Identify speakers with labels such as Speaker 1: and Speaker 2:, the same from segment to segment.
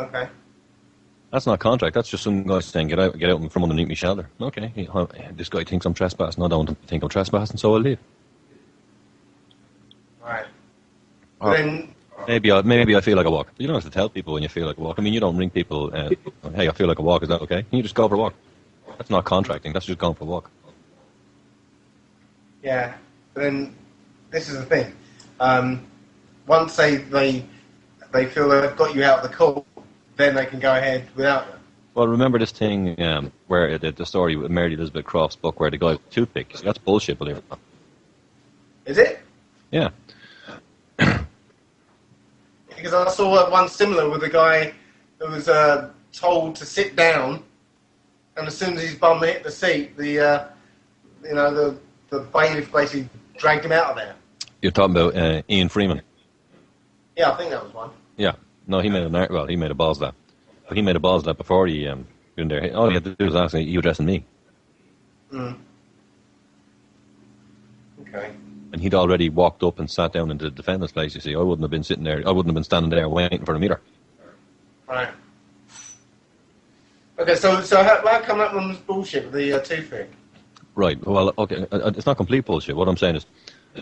Speaker 1: Okay.
Speaker 2: That's not contract. That's just some guy saying, get out from underneath my shelter. Okay, this guy thinks I'm trespassing. I don't think I'm trespassing, so I'll leave.
Speaker 1: Right.
Speaker 2: Or
Speaker 1: Then
Speaker 2: maybe I feel like a walk. You don't have to tell people when you feel like a walk. I mean, you don't ring people, hey, I feel like a walk. Is that okay? You just go for a walk. That's not contracting. That's just going for a walk.
Speaker 1: yeah. But then this is the thing. Once they feel they've got you out of the court, then they can go ahead without you.
Speaker 2: Well, remember this thing where the story with Mary Elizabeth Croft's book where the guy with the toothpick. That's bullshit, believe it or not.
Speaker 1: Is it?
Speaker 2: Yeah.
Speaker 1: Because I saw one similar with a guy who was told to sit down, and as soon as his bum hit the seat, the bailiff basically dragged him out of there.
Speaker 2: You're talking about Ian Freeman.
Speaker 1: Yeah, I think that was one.
Speaker 2: Yeah. No, he made a balls of that. But he made a balls of that before he been there. All he had to do was ask, are you addressing me?
Speaker 1: Mm. Okay.
Speaker 2: And he'd already walked up and sat down in the defendant's place, you see. I wouldn't have been sitting there. I wouldn't have been standing there waiting for him either.
Speaker 1: Right. Okay, so how come that one was bullshit with the toothpick?
Speaker 2: Right. Well, okay. It's not complete bullshit. What I'm saying is,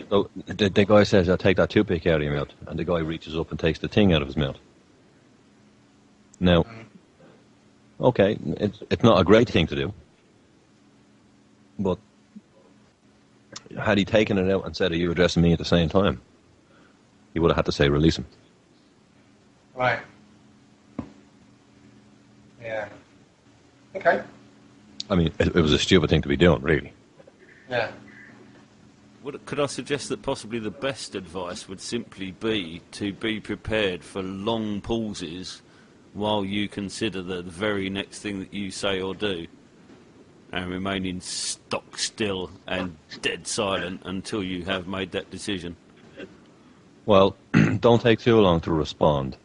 Speaker 2: so the guy says, I'll take that toothpick out of your mouth. And the guy reaches up and takes the thing out of his mouth. Now, okay, it's not a great thing to do. But had he taken it out and said, are you addressing me at the same time? He would have had to say, release him.
Speaker 1: Right. Yeah. Okay.
Speaker 2: I mean, it was a stupid thing to be doing, really.
Speaker 1: Yeah.
Speaker 3: Could I suggest that possibly the best advice would simply be to be prepared for long pauses while you consider the very next thing that you say or do, and remaining stock still and dead silent until you have made that decision?
Speaker 2: Well, don't take too long to respond.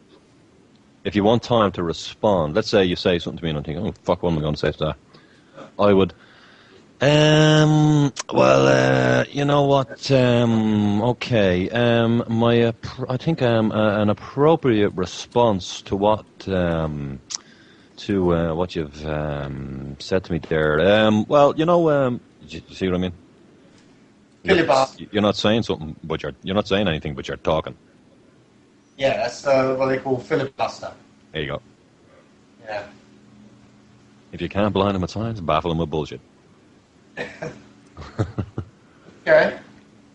Speaker 2: If you want time to respond, let's say you say something to me and I'm thinking, oh, fuck, what am I going to say to that? I would, you know what, okay, I think an appropriate response to what you've said to me there, well, you know, you see what I mean? You're not saying something, but you're not saying anything, but you're talking.
Speaker 1: Yeah, that's what they call filibuster.
Speaker 2: There you go.
Speaker 1: Yeah.
Speaker 2: If you can't blind them with science, baffle them with bullshit.
Speaker 1: Okay.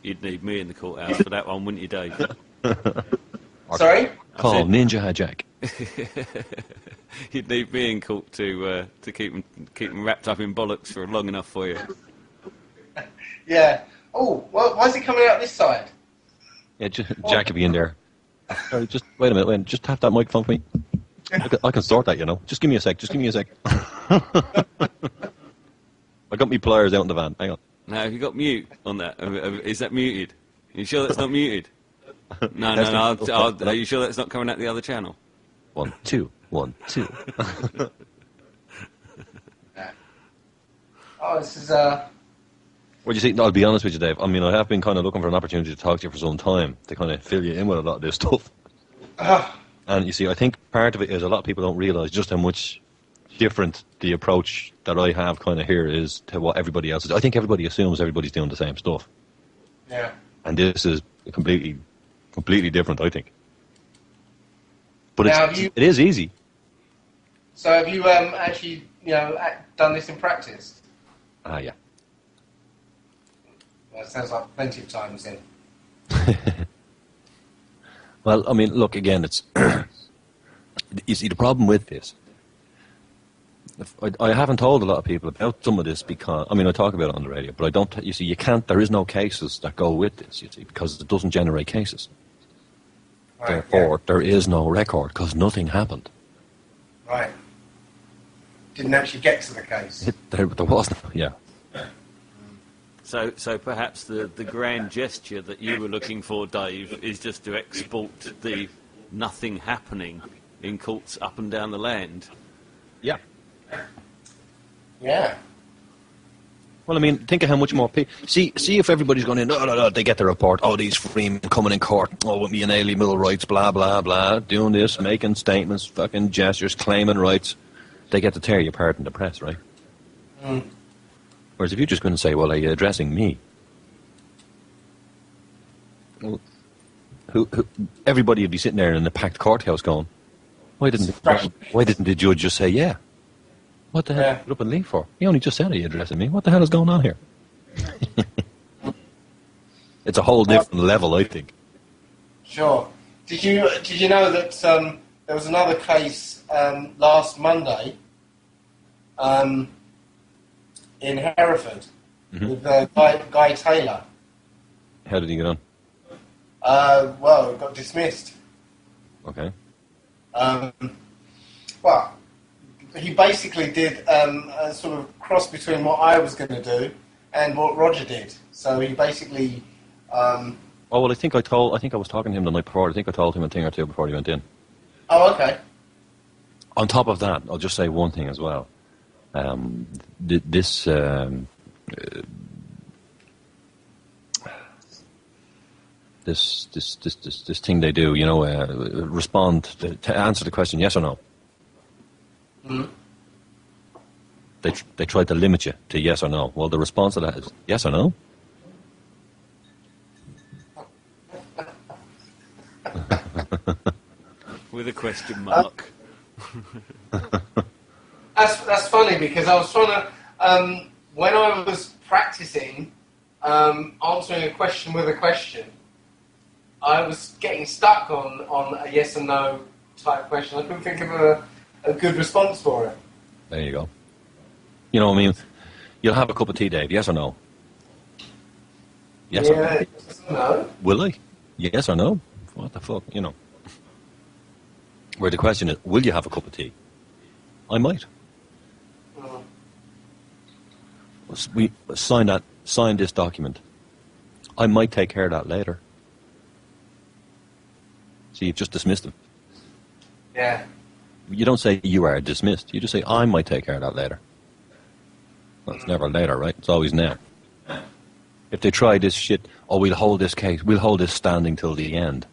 Speaker 3: You'd need me in the courthouse for that one, wouldn't you, Dave?
Speaker 1: Sorry?
Speaker 2: Call Ninja Jack.
Speaker 3: You'd need me in court to keep them wrapped up in bollocks for long enough for you.
Speaker 1: Yeah. Oh, well, why is it coming out this side?
Speaker 2: Yeah, Jack could be in there. Sorry, just wait a minute. Just tap that microphone for me. I can sort that, you know. Just give me a sec. I got me pliers out in the van. Hang on.
Speaker 3: Now, have you got mute on that? Is that muted? Are you sure that's not muted? No. Are you sure that's not coming out the other channel?
Speaker 2: 1, 2, 1, 2.
Speaker 1: Oh, this is
Speaker 2: Well, you see, I'll be honest with you, Dave. I mean, I have been kind of looking for an opportunity to talk to you for some time to kind of fill you in with a lot of this stuff. And you see, I think part of it is a lot of people don't realise just how much different the approach that I have kind of here is to what everybody else is. I think everybody assumes everybody's doing the same stuff.
Speaker 1: Yeah.
Speaker 2: And this is completely different, I think. But
Speaker 1: now,
Speaker 2: it is easy.
Speaker 1: So have you actually, done this in practice?
Speaker 2: Ah, yeah.
Speaker 1: Well, it sounds like plenty of times then.
Speaker 2: Well, I mean, look, again, it's... you see, the problem with this... I haven't told a lot of people about some of this because... I mean, I talk about it on the radio, but I don't... You see, you can't... There is no cases that go with this, you see, because it doesn't generate cases. Right, therefore, there is no record because nothing happened.
Speaker 1: Right. Didn't actually get to the case.
Speaker 2: There was no... Yeah.
Speaker 3: So perhaps the grand gesture that you were looking for, Dave, is just to export the nothing happening in courts up and down the land.
Speaker 2: Yeah.
Speaker 1: Yeah.
Speaker 2: Well, I mean, think of how much more see if everybody's going in, no, they get the report, these freemen coming in court, with me inalienable rights, blah, blah, blah, doing this, making statements, fucking gestures, claiming rights. They get to tear you apart in the press, right?
Speaker 1: Mm.
Speaker 2: Whereas if you're just going to say, well, are you addressing me? Well, who everybody would be sitting there in the packed courthouse going, why didn't the judge just say, yeah? What the hell are you up and leave for? He only just said, are you addressing me? What the hell is going on here? It's a whole different level, I think.
Speaker 1: Sure. Did you know that there was another case last Monday in Hereford with Guy Taylor?
Speaker 2: How did he get on?
Speaker 1: Well, it got dismissed.
Speaker 2: Okay.
Speaker 1: Well, he basically did a sort of cross between what I was going to do and what Roger did. So he basically...
Speaker 2: I think I was talking to him the night before. I think I told him a thing or two before he went in.
Speaker 1: Oh, okay.
Speaker 2: On top of that, I'll just say one thing as well. This thing they do, respond to answer the question yes or no.
Speaker 1: Mm.
Speaker 2: They try to limit you to yes or no. Well, the response to that is yes or no.
Speaker 3: With a question mark.
Speaker 1: That's funny because I was trying to when I was practicing answering a question with a question, I was getting stuck on a yes and no type question. I couldn't think of a good response for it.
Speaker 2: There you go. You know what I mean? You'll have a cup of tea, Dave. Yes or no? Yes or no?
Speaker 1: Yes or no.
Speaker 2: Will I? Yes or no? What the fuck? Where the question is, will you have a cup of tea? I might. We sign this document. I might take care of that later. See, you've just dismissed him.
Speaker 1: Yeah.
Speaker 2: You don't say you are dismissed. You just say, I might take care of that later. Well, it's never later, right? It's always now. If they try this shit, we'll hold this case, we'll hold this standing till the end.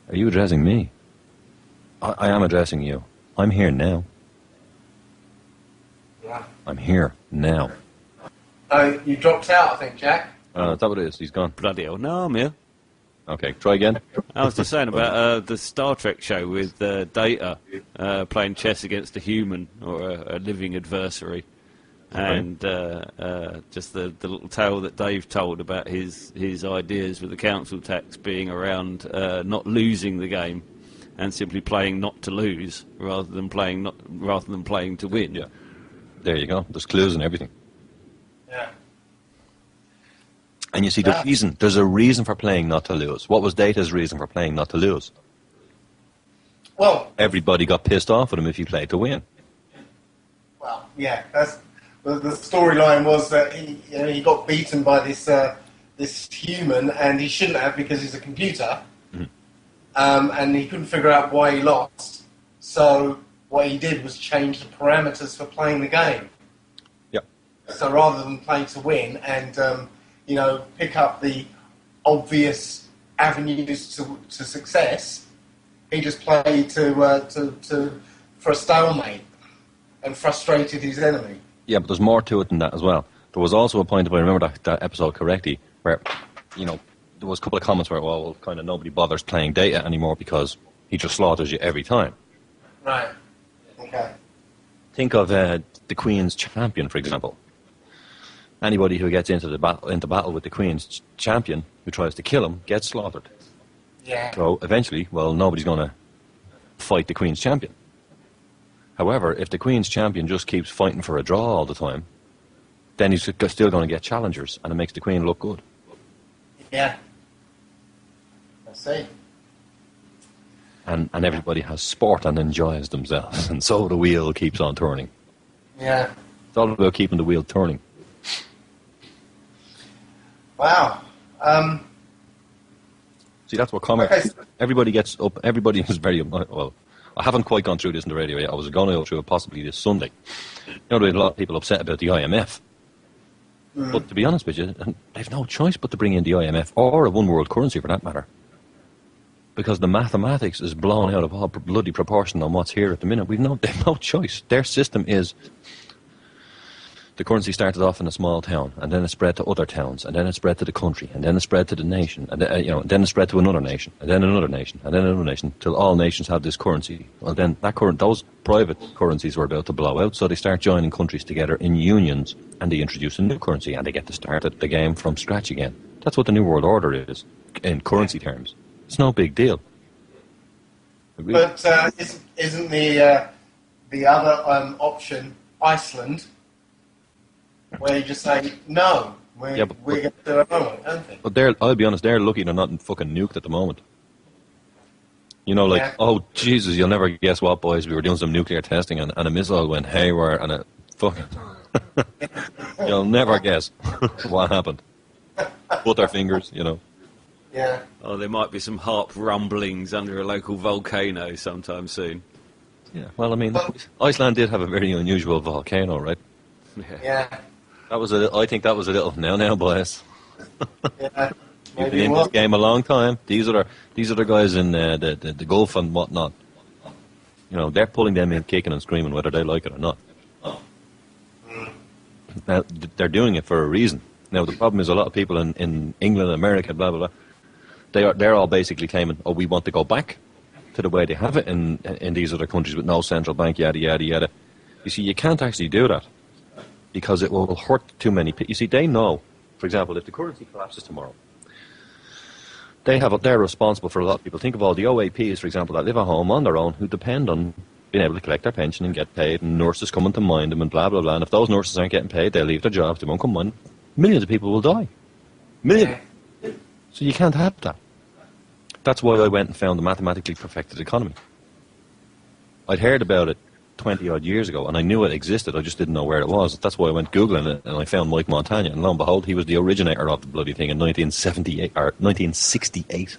Speaker 2: Are you addressing me? I am addressing you. I'm here now.
Speaker 1: Yeah.
Speaker 2: I'm here now.
Speaker 1: Oh, you dropped out, I think, Jack.
Speaker 2: Is that what it is? He's gone.
Speaker 3: Bloody hell. No, I'm here.
Speaker 2: Okay, try again.
Speaker 3: I was just saying about the Star Trek show with Data playing chess against a human or a living adversary. And just the little tale that Dave told about his ideas with the council tax being around not losing the game and simply playing not to lose rather than playing to win.
Speaker 2: Yeah. There you go. There's clues and everything.
Speaker 1: Yeah.
Speaker 2: And you see, there's a reason for playing not to lose. What was Data's reason for playing not to lose?
Speaker 1: Well,
Speaker 2: everybody got pissed off at him if he played to win.
Speaker 1: Well, yeah, that's the storyline was that he got beaten by this human, and he shouldn't have because he's a computer, and he couldn't figure out why he lost. So what he did was change the parameters for playing the game.
Speaker 2: Yep.
Speaker 1: So rather than play to win and pick up the obvious avenues to success, he just played for a stalemate and frustrated his enemy.
Speaker 2: Yeah, but there's more to it than that as well. There was also a point, if I remember that episode correctly, where, there was a couple of comments where, well, kind of nobody bothers playing Data anymore because he just slaughters you every time.
Speaker 1: Right. Okay.
Speaker 2: Think of the Queen's champion, for example. Anybody who gets into battle with the Queen's champion who tries to kill him gets slaughtered.
Speaker 1: Yeah.
Speaker 2: So eventually, nobody's going to fight the Queen's champion. However, if the Queen's champion just keeps fighting for a draw all the time, then he's still going to get challengers, and it makes the Queen look good.
Speaker 1: Yeah. I see.
Speaker 2: And everybody has sport and enjoys themselves, and so the wheel keeps on turning.
Speaker 1: Yeah.
Speaker 2: It's all about keeping the wheel turning.
Speaker 1: Wow.
Speaker 2: See, that's what commerce... Okay. Everybody gets up... Everybody is very... Well, I haven't quite gone through this in the radio yet. I was going to go through it possibly this Sunday. There's a lot of people upset about the IMF. But to be honest with you, they've no choice but to bring in the IMF or a one world currency for that matter. Because the mathematics is blown out of all bloody proportion on what's here at the minute. They've no choice. Their system is, the currency started off in a small town, and then it spread to other towns, and then it spread to the country, and then it spread to the nation, and then it spread to another nation, and then another nation, and then another nation, till all nations had this currency. Well, then those private currencies were about to blow out, so they start joining countries together in unions, and they introduce a new currency, and they get to start the game from scratch again. That's what the New World Order is, in currency terms. It's no big deal.
Speaker 1: But isn't the other option Iceland, where you just say, no, we're going to do our own, aren't we?
Speaker 2: But I'll be honest, they're lucky they're not fucking nuked at the moment. You know, oh, Jesus, you'll never guess what, boys, we were doing some nuclear testing and a missile went haywire and a fucking... You'll never guess what happened. Butterfingers, you know.
Speaker 1: Yeah.
Speaker 3: Oh, there might be some harp rumblings under a local volcano sometime soon.
Speaker 2: Yeah, well, I mean, Iceland did have a very unusual volcano, right?
Speaker 1: Yeah.
Speaker 2: I think that was a little now, boys.
Speaker 1: Yeah.
Speaker 2: You've been in this game a long time. These are the guys in the Gulf and whatnot. You know, they're pulling them in, kicking and screaming, whether they like it or not. Now, they're doing it for a reason. Now, the problem is a lot of people in England, America, blah, blah, blah, they're all basically claiming, oh, we want to go back to the way they have it in these other countries with no central bank, yada, yada, yada. You see, you can't actually do that because it will hurt too many people. You see, they know, for example, if the currency collapses tomorrow, they're responsible for a lot of people. Think of all the OAPs, for example, that live at home on their own who depend on being able to collect their pension and get paid, and nurses coming to mind them and blah, blah, blah. And if those nurses aren't getting paid, they'll leave their jobs, they won't come on. Millions of people will die. Millions. So you can't have that. That's why I went and found the mathematically perfected economy. I'd heard about it 20-odd years ago, and I knew it existed, I just didn't know where it was. That's why I went Googling it, and I found Mike Montagna, and lo and behold, he was the originator of the bloody thing in 1968.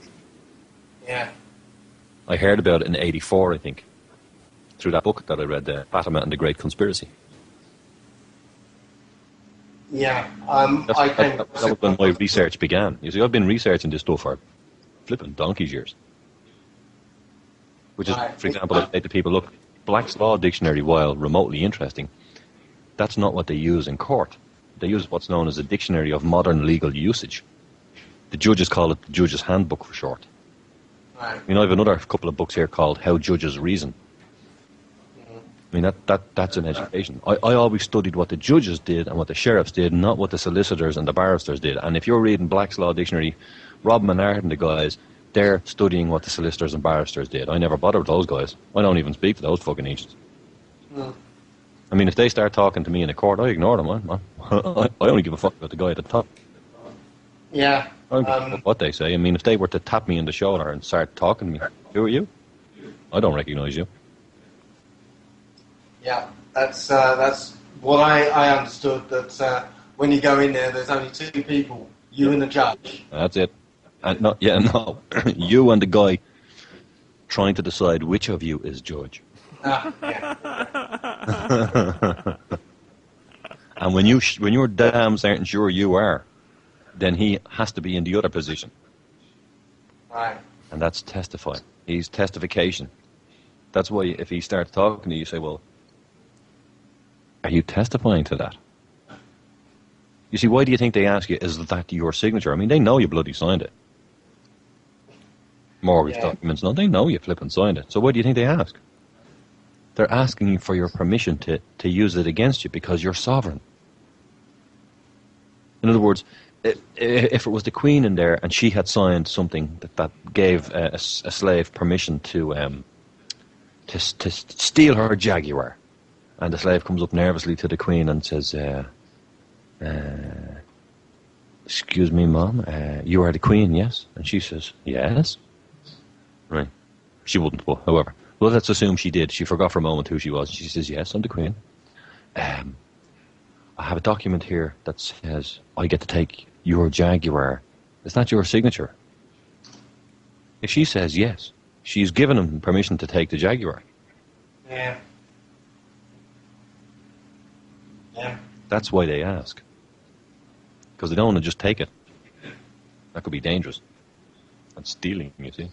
Speaker 1: Yeah.
Speaker 2: I heard about it in 84, I think, through that book that I read, Fatima and the Great Conspiracy.
Speaker 1: Yeah.
Speaker 2: That was when my research began. You see, I've been researching this stuff for flipping donkey's years. Which is, for example, I say to people, look, Black's Law Dictionary, while remotely interesting, that's not what they use in court. They use what's known as a dictionary of modern legal usage. The judges call it the Judge's Handbook for short.
Speaker 1: Right.
Speaker 2: You know, I have another couple of books here called How Judges Reason. I mean, that's an education. I always studied what the judges did and what the sheriffs did, not what the solicitors and the barristers did. And if you're reading Black's Law Dictionary, Rob Menard and the guys, they're studying what the solicitors and barristers did. I never bothered with those guys. I don't even speak to those fucking agents. I mean, if they start talking to me in a court, I ignore them. I only give a fuck about the guy at the top.
Speaker 1: Yeah.
Speaker 2: I don't give a fuck what they say. I mean, if they were to tap me in the shoulder and start talking to me, who are you? I don't recognise you.
Speaker 1: Yeah, that's what I understood, that when you go in there, there's only two people, you and the judge.
Speaker 2: That's it. And no, you and the guy trying to decide which of you is judge.
Speaker 1: Yeah.
Speaker 2: And when you're damn certain sure you are, then he has to be in the other position.
Speaker 1: Right.
Speaker 2: And that's testifying. He's testification. That's why if he starts talking to you, you say, well, are you testifying to that? You see, why do you think they ask you, is that your signature? I mean, they know you bloody signed it. Mortgage documents, no, they know you flipping signed it. So why do you think they ask? They're asking you for your permission to use it against you because you're sovereign. In other words, if it was the Queen in there and she had signed something that gave a slave permission to steal her Jaguar, and the slave comes up nervously to the Queen and says, excuse me, Mom, you are the Queen, yes? And she says, yes. Right. She wouldn't, but however. Well, let's assume she did. She forgot for a moment who she was. She says, yes, I'm the Queen. I have a document here that says I get to take your Jaguar. Is that your signature? If she says yes, she's given him permission to take the Jaguar.
Speaker 1: Yeah. Yeah.
Speaker 2: That's why they ask. because they don't want to just take it. That could be dangerous. That's stealing, you see.